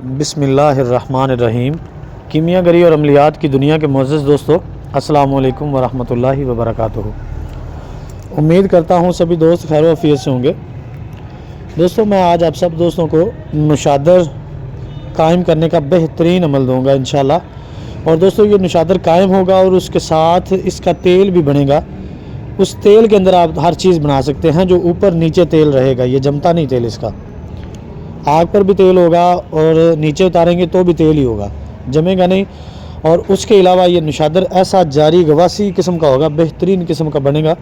बिस्मिल्लाहिर्रहमानिर्रहीम। कीमियागरी और अमलियात की दुनिया के मुअज़्ज़ज़ दोस्तों, अस्सलामु अलैकुम वरहमतुल्लाहि वबरकातुहू। उम्मीद करता हूँ सभी दोस्त खैर वफ़ियत से होंगे। दोस्तों, मैं आज आप सब दोस्तों को नुशादर कायम करने का बेहतरीन अमल दूँगा इंशाअल्लाह। और दोस्तों, ये नुशादर कायम होगा और उसके साथ इसका तेल भी बनेगा। उस तेल के अंदर आप हर चीज़ बना सकते हैं। जो ऊपर नीचे तेल रहेगा, ये जमता नहीं तेल, इसका आग पर भी तेल होगा और नीचे उतारेंगे तो भी तेल ही होगा, जमेगा नहीं। और उसके अलावा ये नुशादर ऐसा जारी गवासी किस्म का होगा, बेहतरीन किस्म का बनेगा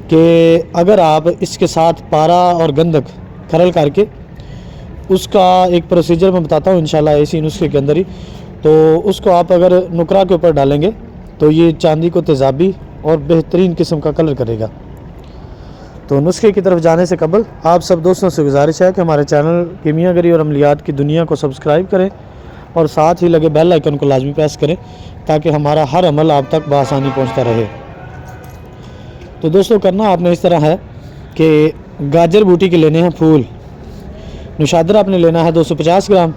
कि अगर आप इसके साथ पारा और गंधक खरल करके, उसका एक प्रोसीजर मैं बताता हूँ इंशाल्लाह इसी नुस्खे के अंदर ही। तो उसको आप अगर नुकरा के ऊपर डालेंगे तो ये चांदी को तेज़ाबी और बेहतरीन किस्म का कलर करेगा। तो नुस्खे की तरफ जाने से कबल आप सब दोस्तों से गुजारिश है कि हमारे चैनल कीमियागरी और अमलियात की दुनिया को सब्सक्राइब करें और साथ ही लगे बेल आइकन को लाजमी प्रेस करें ताकि हमारा हर अमल आप तक बआसानी पहुंचता रहे। तो दोस्तों, करना आपने इस तरह है कि गाजर बूटी के लेने हैं फूल। नुशादर आपने लेना है 250 ग्राम।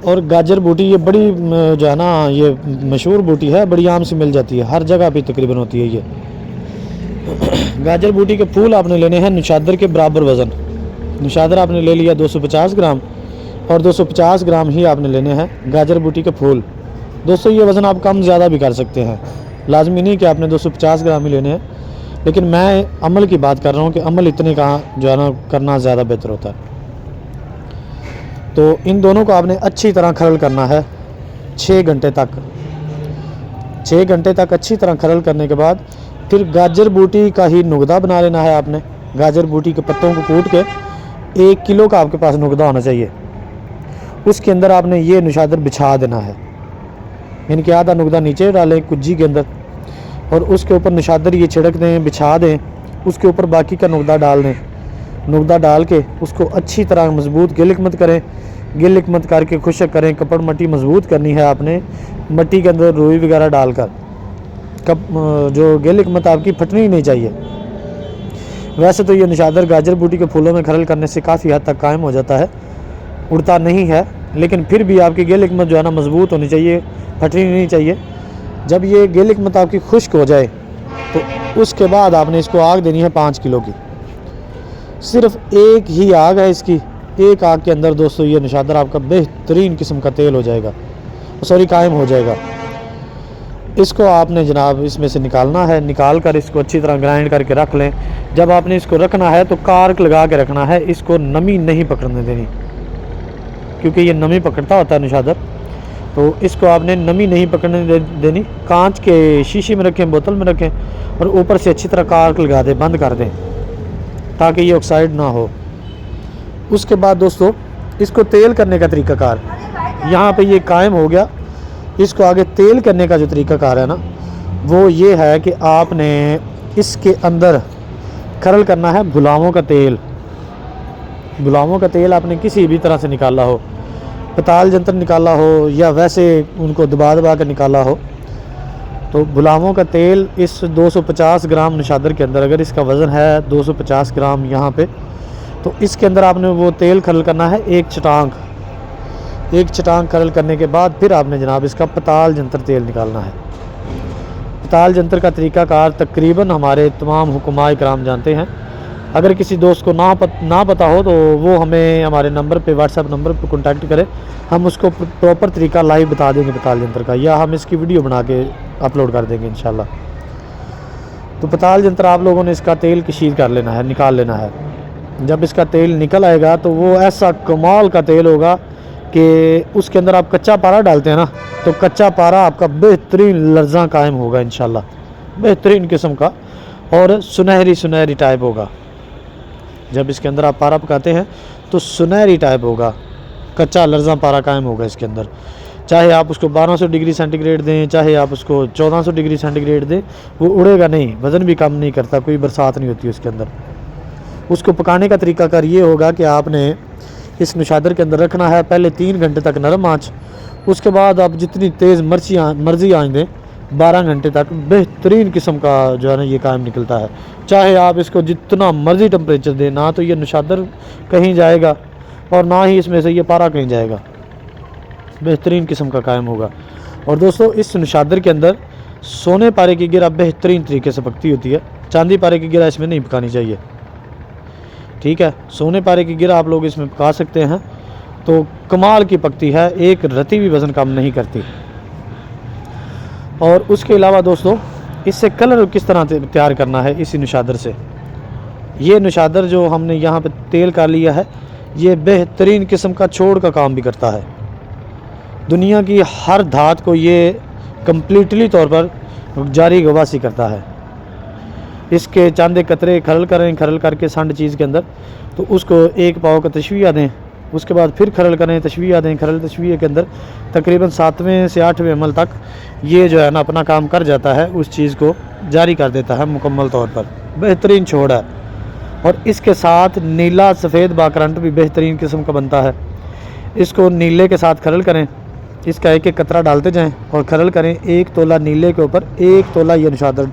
और गाजर बूटी ये बड़ी जो है ना, ये मशहूर बूटी है, बड़ी आम से मिल जाती है, हर जगह पे तकरीबन होती है ये। गाजर बूटी के फूल आपने लेने हैं नुशादर के बराबर वज़न। नुशादर आपने ले लिया 250 ग्राम और 250 ग्राम ही आपने लेने हैं गाजर बूटी के फूल। दोस्तों, ये वज़न आप कम ज़्यादा भी कर सकते हैं, लाजमी नहीं कि आपने 250 ग्राम ही लेने हैं। लेकिन मैं अमल की बात कर रहा हूँ कि अमल इतने का जो है ना करना ज़्यादा बेहतर होता है। तो इन दोनों को आपने अच्छी तरह खरल करना है 6 घंटे तक। 6 घंटे तक अच्छी तरह खरल करने के बाद फिर गाजर बूटी का ही नुगदा बना लेना है आपने। गाजर बूटी के पत्तों को कूट के 1 किलो का आपके पास नुगदा होना चाहिए। उसके अंदर आपने ये नुशादर बिछा देना है, यानी कि आधा नुगदा नीचे डालें कुज्जी के अंदर और उसके ऊपर नुशादर ये छिड़क दें, बिछा दें। उसके ऊपर बाकी का नुगदा डाल दें। नुगदा डाल के उसको अच्छी तरह मजबूत गिलिक मत करें, गिलिक मत करके खुशक करें। कपड़ मट्टी मजबूत करनी है आपने, मट्टी के अंदर रुई वगैरह डालकर। जो गिलिक मत आपकी फटनी नहीं चाहिए। वैसे तो ये नुशादर गाजर बूटी के फूलों में खरल करने से काफ़ी हद तक कायम हो जाता है, उड़ता नहीं है। लेकिन फिर भी आपकी गिलिक मत जो है ना मजबूत होनी चाहिए, फटनी नहीं चाहिए। जब ये गिलिक मत आपकी खुश्क हो जाए तो उसके बाद आपने इसको आग देनी है 5 किलो की। सिर्फ एक ही आग है इसकी। एक आग के अंदर दोस्तों ये नुशादर आपका बेहतरीन किस्म का तेल हो जाएगा, कायम हो जाएगा। इसको आपने जनाब इसमें से निकालना है। निकाल कर इसको अच्छी तरह ग्राइंड करके रख लें। जब आपने इसको रखना है तो कार्क लगा के रखना है, इसको नमी नहीं पकड़ने देनी, क्योंकि ये नमी पकड़ता होता है नुशादर। तो इसको आपने नमी नहीं पकड़ने देनी। कांच के शीशी में रखें, बोतल में रखें और ऊपर से अच्छी तरह कार्क लगा दें, बंद कर दें ताकि ये ऑक्साइड ना हो। उसके बाद दोस्तों, इसको तेल करने का तरीक़ाकार यहाँ पे ये कायम हो गया। इसको आगे तेल करने का जो तरीक़ाकार है ना, वो ये है कि आपने इसके अंदर खरल करना है गुलामों का तेल। गुलामों का तेल आपने किसी भी तरह से निकाला हो, पताल जंतर निकाला हो या वैसे उनको दबा दबा कर निकाला हो। तो गुलामों का तेल इस 250 ग्राम नुशादर के अंदर, अगर इसका वज़न है 250 ग्राम यहाँ पे, तो इसके अंदर आपने वो तेल खरल करना है एक चटांग खरल करने के बाद फिर आपने जनाब इसका पताल जंतर तेल निकालना है। पताल जंतर का तरीक़ाकार तकरीबन हमारे तमाम हुक्माए कराम जानते हैं। अगर किसी दोस्त को ना पता हो तो वो हमें हमारे नंबर पे, व्हाट्सएप नंबर पे कांटेक्ट करे, हम उसको प्रॉपर तरीका लाइव बता देंगे पताल जंतर का, या हम इसकी वीडियो बना के अपलोड कर देंगे इंशाल्लाह। तो पताल जंतर आप लोगों ने इसका तेल कशीर कर लेना है, निकाल लेना है। जब इसका तेल निकल आएगा तो वो ऐसा कमाल का तेल होगा कि उसके अंदर आप कच्चा पारा डालते हैं ना, तो कच्चा पारा आपका बेहतरीन लर्जा कायम होगा इंशाल्लाह, बेहतरीन किस्म का और सुनहरी टाइप होगा। जब इसके अंदर आप पारा पकाते हैं तो सुनहरी टाइप होगा, कच्चा लर्जा पारा कायम होगा इसके अंदर। चाहे आप उसको 1200 डिग्री सेंटीग्रेड दें, चाहे आप उसको 1400 डिग्री सेंटीग्रेड दें, वो उड़ेगा नहीं, वज़न भी कम नहीं करता, कोई बरसात नहीं होती उसके अंदर। उसको पकाने का तरीक़ाकार ये होगा कि आपने इस नुशादर के अंदर रखना है पहले 3 घंटे तक नरम आँच। उसके बाद आप जितनी तेज़ मर्जी आँच दें, 12 घंटे तक बेहतरीन किस्म का जो है ना ये कायम निकलता है। चाहे आप इसको जितना मर्ज़ी टेम्परेचर दें, ना तो ये नुशादर कहीं जाएगा और ना ही इसमें से ये पारा कहीं जाएगा। बेहतरीन किस्म का कायम होगा। और दोस्तों इस नशादर के अंदर सोने पारे की गिरा बेहतरीन तरीके से पकती होती है, चांदी पारे की गिरा इसमें नहीं पकानी चाहिए, ठीक है। सोने पारे की गिरा आप लोग इसमें पका सकते हैं, तो कमाल की पकती है, एक रत्ती भी वज़न कम नहीं करती। और उसके अलावा दोस्तों इससे कलर किस तरह तैयार करना है इसी नशादर से। ये नशादर जो हमने यहाँ पे तेल का लिया है, ये बेहतरीन किस्म का छोड़ का काम भी करता है। दुनिया की हर धात को ये कम्प्लीटली तौर पर जारी गवासी करता है। इसके चांदे कतरे खरल करें, खरल करके संड चीज़ के अंदर, तो उसको एक पाव का तशवीया दें, उसके बाद फिर खरल करें, तशवीया दें, खरल तशवीया के अंदर तकरीबन 7वें से 8वें अमल तक ये जो है ना अपना काम कर जाता है, उस चीज़ को जारी कर देता है मुकम्मल तौर पर। बेहतरीन छोड़ है। और इसके साथ नीला सफ़ेद बाकरंट भी बेहतरीन किस्म का बनता है। इसको नीले के साथ खरल करें, इसका एक एक कतरा डालते जाएं और खरल करें। 1 तोला नीले के ऊपर 1 तोला ये नशादर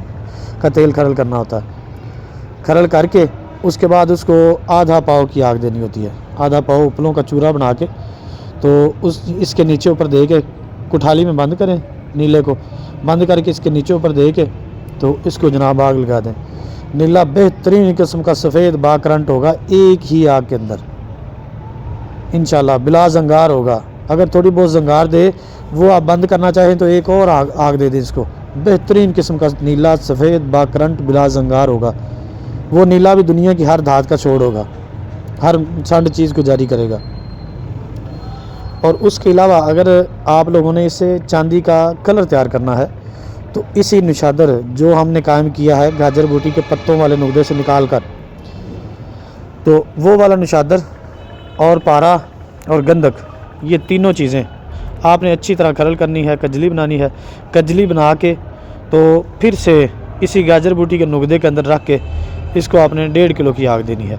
का तेल खरल करना होता है। खरल करके उसके बाद उसको आधा पाव की आग देनी होती है, आधा पाव उपलों का चूरा बना के, तो इसके नीचे ऊपर दे के कुठाली में बंद करें, नीले को बंद करके इसके नीचे ऊपर दे के तो इसको जनाब आग लगा दें। नीला बेहतरीन किस्म का सफ़ेद बाकरंट होगा एक ही आग के अंदर इंशाल्लाह, बिला जंगार होगा। अगर थोड़ी बहुत जंगार दे वो आप बंद करना चाहें तो एक और आग दे दें इसको। बेहतरीन किस्म का नीला सफ़ेद बाकरंट बिला जंगार होगा। वो नीला भी दुनिया की हर धात का छोड़ होगा, हर संड चीज़ को जारी करेगा। और उसके अलावा अगर आप लोगों ने इससे चांदी का कलर तैयार करना है, तो इसी नशादर जो हमने कायम किया है गाजर बूटी के पत्तों वाले नुकदे से निकाल कर, तो वो वाला नशादर और पारा और गंधक, ये तीनों चीज़ें आपने अच्छी तरह खरल करनी है, कजली बनानी है। कजली बना के तो फिर से इसी गाजर बूटी के नुकदे के अंदर रख के इसको आपने 1.5 किलो की आग देनी है।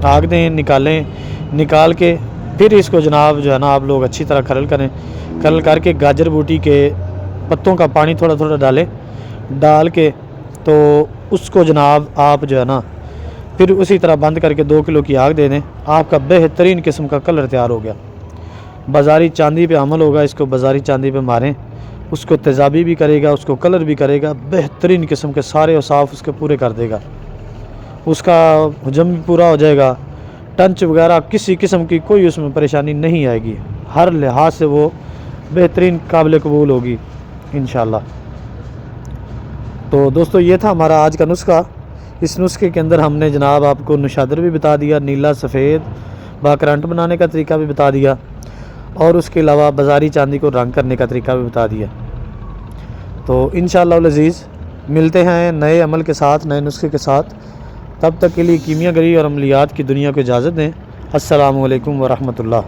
आग दें, निकालें, निकाल के फिर इसको जनाब जो है ना आप लोग अच्छी तरह खरल करें। खरल करके गाजर बूटी के पत्तों का पानी थोड़ा थोड़ा डालें, डाल के तो उसको जनाब आप जो है ना फिर उसी तरह बंद करके 2 किलो की आग दे दें। आपका बेहतरीन किस्म का कलर तैयार हो गया। बाज़ारी चांदी पे अमल होगा, इसको बाज़ारी चांदी पे मारें, उसको तेज़ाबी भी करेगा, उसको कलर भी करेगा, बेहतरीन किस्म के सारे औसाफ उसके पूरे कर देगा। उसका हजम भी पूरा हो जाएगा, टंच वगैरह किसी किस्म की कोई उसमें परेशानी नहीं आएगी, हर लिहाज से वो बेहतरीन काबिल कबूल होगी इंशाल्लाह। तो दोस्तों ये था हमारा आज का नुस्खा। इस नुस्खे के अंदर हमने जनाब आपको नशादर भी बता दिया, नीला सफ़ेद बाकरंट बनाने का तरीका भी बता दिया, और उसके अलावा बाज़ारी चांदी को रंग करने का तरीका भी बता दिया। तो इंशाअल्लाह अज़ीज़ मिलते हैं नए अमल के साथ, नए नुस्खे के साथ। तब तक के लिए कीमियागरी और अमलियात की दुनिया को इजाज़त दें। अस्सलामु अलैकुम व रहमतुल्लाह।